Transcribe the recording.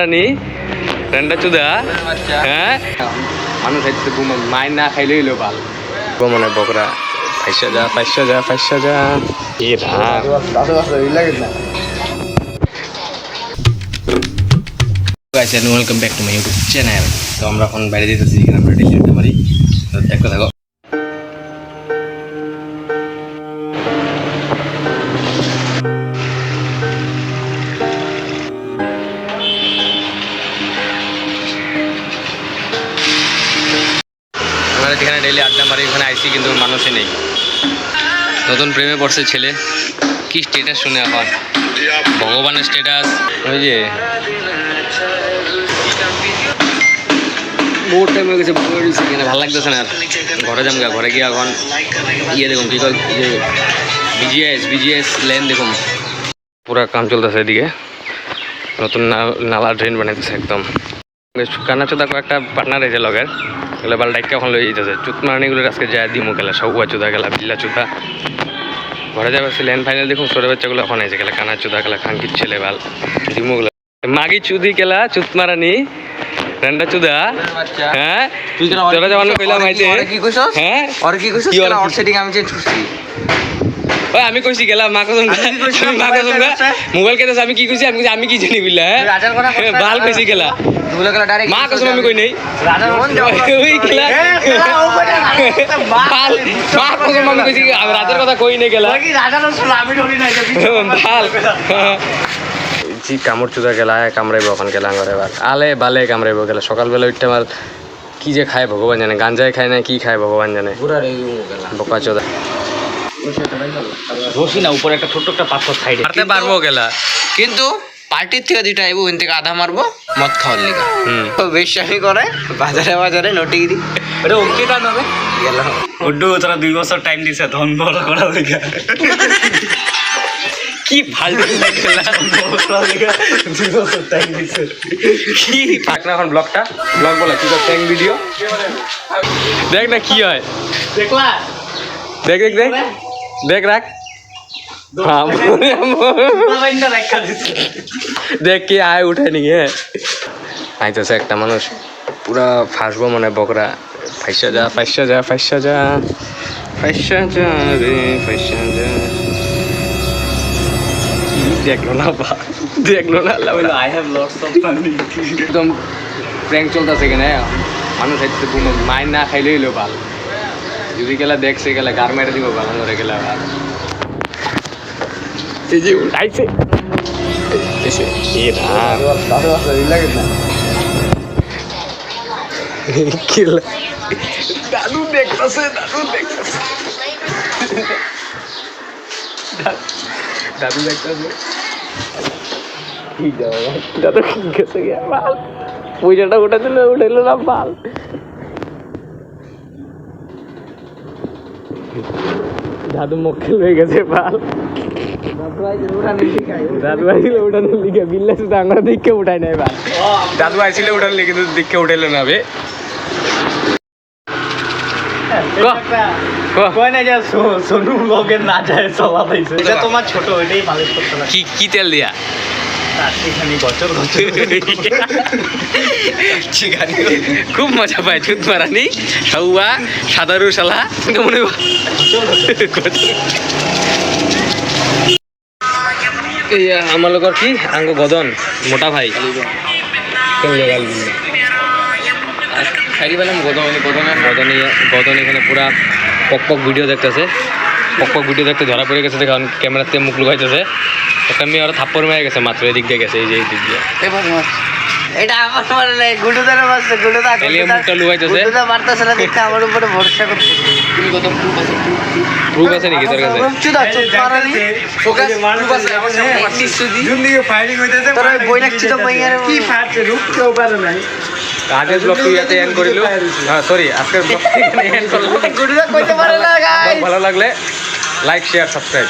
রানী রেন্ডা চুদা হ্যাঁ মানুষ খাইতে মায়ের না খাইলে হইলো ভাল মনে বকরা ফাইসা যা এ রাম guys and welcome back to my YouTube channel. তো আমরা এখন বাইরে যেতেছি, এখানে আমরা ডেলি যেতে পারি। তো দেখতে থাকো। আমরা যেখানে ডেলি আড্ডা মারি ওখানে আইসি, কিন্তু মানুষই নেই। নতুন প্রেমে পড়ছে ছেলে। কি স্ট্যাটাস শুনে এখন ভগবানের স্ট্যাটাস, ওই যে বহুত টাইম হয়ে গেছে, এখানে ভালো লাগতেছে না। ঘরে যাম গা, ঘরে গিয়ে এখন দেখুন কি কয় বিজিএস লেন দেখুন পুরা কাম চলতেছে। এদিকে নতুন নালা ড্রেন বানাইতেছে একদম। কানাচোদা কয়েকটা পার্টনার আছে লগের, এগুলো বাল ডাইকা এখন লই যেতেছে। চুতমারানিগুলোর আজকে যায় দিমু গেলা, সৌয়া চুদা গেলা, বিল্লা চুদা। ঘরে যাবে লেন ফাইনাল দেখুন, ছোট বাচ্চাগুলো এখন আছে গেলা, কানা চুদা গেলা, খানকির ছেলে বাল দিমু গুলা, মাগি চুদি গেলা, চুতমারানি রেন্ডা চুদা। হ্যাঁ তোরা যখন কইলাম আইতে হ্যাঁ আমি কইছি গেলাম মা কসম মোবাইল কেটেছে, আমি কি কইছি আমি কি জানি বুঝলা। হ্যাঁ ভাল কইছি গেলা মা কসম আমি কই নাই মা কসম আমি কইছি রাজার কথা কই নাই গেলা ভাল জি কামড় চুদা গেলা কামড়াইব ওখান গেলা ঘরে এবার আলে বালে কামড়াইব গেলা। সকালবেলা উঠতে আমার কি যে খায় ভগবান জানে, গাঞ্জায় খায় না কি খায় ভগবান জানে। বোকা চোদা রসি না উপরে একটা ছোট্ট একটা পাথর সাইডে মারতে পারবো গেলা, কিন্তু পার্টির থেকে দুইটা আইবো ওখান থেকে আধা মারবো মদ খাওয়ার লিগা। বেশি করে বাজারে নোটিগিরি ওটা ওকে তা নবে গেল উড্ডু তোরা 2 বছর টাইম দিছে ধন বড় করা লিগা। কি ফালতু লাগলা 2 বছর টাইম দিছে কি পাক না। এখন ব্লগ বলা কি কর ট্যাং ভিডিও দেখ না কি হয়, দেখলা দেখ রাখ দেখ কি আয় উঠে নি। হ্যাঁ আইতেছে একটা মানুষ পুরা ফাঁসবো মনে বকরা। ফাইসা যা রে ফাইসা যা। দেখলো না I have lots of funny. একদম প্র্যাঙ্ক চলতেছে এখানে, মানুষ খাইতে মায়ের না খাইলে হইলো ভাল। যদি গেলা দেখছে গেলা গার মেরে দিব ভালো ধরে গেলা ভাল। এই যে আইছে দাদু দেখতেছে দাদু গেছে ভাল। পয়সাটা উঠাইলো না ভাল। দাদু মক্কেল হয়ে গেছে ভাল। দাদু আইছিল উঠানোর লিখে বিল্লা শুধু আমরা দিককে উঠাই নাই ভাল। দাদু আইছিল উঠার লিখে কিন্তু দিককে উঠাইলো না বে। সোনু ব্লগের না যায় চলা পাইছে এটা তোমার ছোট ওইটাই মালিশ করতে না। কি তেল দিয়া খুব মজা পায় চুতমারানি সৌয়া সাদারু শালা মনে আমার লোকের কি আঙ্গ গদন মোটা ভাই গদন এখানে পুরা পক ভিডিও দেখতেছে। পক ভিডিও দেখতে ধরা পড়ে গেছে, দেখুন ক্যামেরাতে মুখ লুকাইতেছে। একটা মেয়ে ওরা থাপ্পড় মেরে গেছে মাত্র, এদিক দিয়ে গেছে, এই যে এই দিক দিয়ে এটা আমার মানে গুডুদার মারছে, মুখটা লুকাইতেছে মারতেছে না দেখতে আমার উপরে ভরসা করতে। তুমি কত প্রুফ আছে নাকি তোর কাছে? চুদা চুতমারানি ফোকাস প্রুফ আছে আমার সামনে পার্টি সুদি জুন্দি ফায়ারিং হইতেছে। তোর বই লাগছে তো মাইয়ার কি ফাটছে রূপ কেউ পারে নাই। আগের ব্লগ তুই এতে এন্ড করিলো, হ্যাঁ সরি আজকের ব্লগ এখানে এন্ড করলাম। গুডুদা কইতে পারে না গাইস। ভালো লাগলে লাইক শেয়ার সাবস্ক্রাইব।